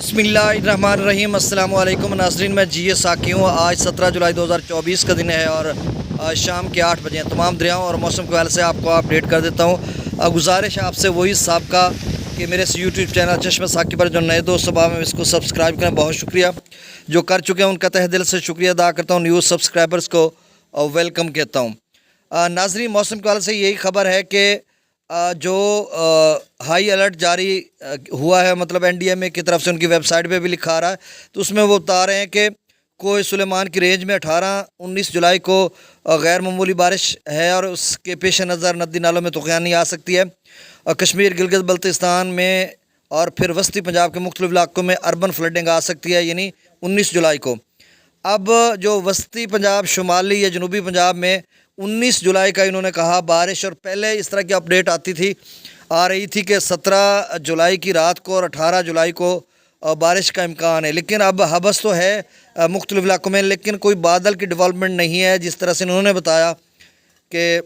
बिस्मिल्लाहिर्रहमानिर्रहीम। अस्सलाम वालेकुम नाज़रीन, मैं जी साकी हूँ। आज 17 जुलाई 2024 का दिन है और शाम के 8 बजे तमाम दरियाओं और मौसम के हवाले से आपको अपडेट कर देता हूँ। गुजारिश है आपसे वही सबका कि मेरे इस यूट्यूब चैनल चश्मे साकी पर जो नए दोस्त अब में इसको सब्सक्राइब करें। बहुत शुक्रिया, जो कर चुके हैं उनका तहे दिल से शुक्रिया अदा करता हूँ। न्यूज़ सब्सक्राइबर्स को वेलकम कहता हूँ। नाज़रीन, मौसम के हवाले से यही खबर है कि जो हाई अलर्ट जारी हुआ है, मतलब NDMA की तरफ से उनकी वेबसाइट पे भी लिखा आ रहा है, तो उसमें वो बता रहे हैं कि कोई सुलेमान की रेंज में 18-19 जुलाई को गैर मामूली बारिश है और उसके पेश नज़र नदी नालों में तूफ़ानी आ सकती है। कश्मीर, गिलगित बल्तिस्तान में और फिर वस्ती पंजाब के मुख्तलिफ इलाकों में अर्बन फ्लडिंग आ सकती है, यानी 19 जुलाई को। अब जो वस्ती पंजाब, शुमाली या जनूबी पंजाब में 19 जुलाई का इन्होंने कहा बारिश, और पहले इस तरह की अपडेट आ रही थी कि 17 जुलाई की रात को और 18 जुलाई को बारिश का इम्कान है। लेकिन अब हबस तो है मुख्तलिफ इलाकों में, लेकिन कोई बादल की डेवलपमेंट नहीं है। जिस तरह से इन्होंने बताया कि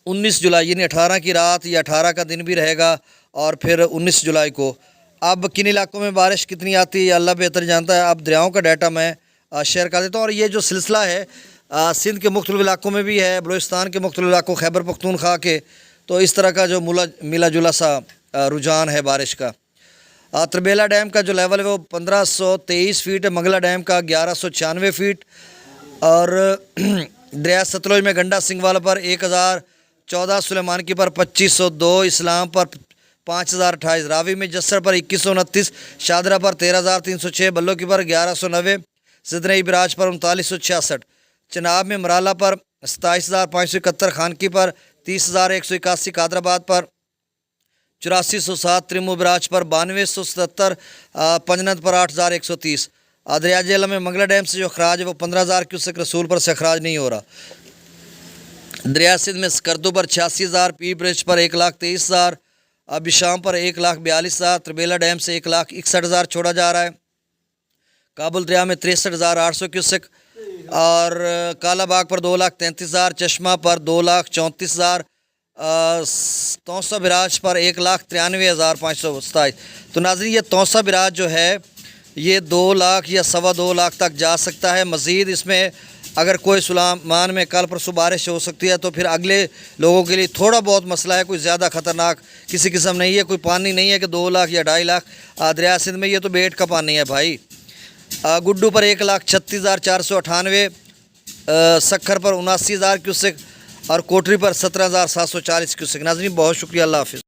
19 जुलाई यानी 18 की रात या 18 का दिन भी रहेगा और फिर 19 जुलाई को। अब किन इलाकों में बारिश कितनी आती है अल्लाह बेहतर जानता है। अब दरियाओं का डाटा मैं शेयर कर देता हूँ। और ये जो सिलसिला है सिंध के मुख्तलिफ इलाकों में भी है, बलूचिस्तान के मुख्तलिफ इलाकों, खैबर पख्तूनख्वा के, तो इस तरह का जो मिला जुला सा रुझान है बारिश का। तरबेला डैम का जो लेवल है वो 1523 फीट है, मंगला डैम का 1196 फीट, और दरिया सतलुज में गंडा सिंगवाला पर 1014, सुलेमान की पर 2502, इस्लाम पर 5028, रावी में जस्सर पर 2129, शादरा पर 13306, बल्लो की पर 1190, सिदनई बराज पर 3966, चनाब में मराला पर 27571, खानकी पर 30181, कादराबाद पर 8407, त्रिमू बराज पर 9277, पंजनद पर 8130। दरिया जेला में मंगला डैम से जो अखराज है वो 15000 क्यूसेक, रसूल पर से अखराज नहीं हो रहा। दरिया सिंध में स्कर्दो पर 86,000, पी ब्रिज पर 1,23,000, बिशाम पर 1,42,000, तरबेला डैम से 1,61,000 छोड़ा जा रहा है। काबुल दरिया में 63,800 क्यूसेक, और कालाबाग पर 2,33,000, चश्मा पर 2,34,000, तौसा बिराज पर 1,93,527। तो नाज़रीन, ये तौसा बिराज जो है ये 2 लाख या 2.25 लाख तक जा सकता है। मज़ीद इसमें अगर कोई सुलेमान में कल परसों बारिश हो सकती है तो फिर अगले लोगों के लिए थोड़ा बहुत मसला है, कोई ज़्यादा ख़तरनाक किसी किस्म नहीं है। कोई पानी नहीं है कि 2 लाख या 2.5 लाख। दरिया सिंध में ये तो बेट का पानी है भाई। गुड्डू पर 1,36,498, सखर पर 79,000 क्यूसेक, और कोटरी पर 17,740 क्यूसेक। नाज़रीन, बहुत शुक्रिया, अल्लाह हाफ़िज़।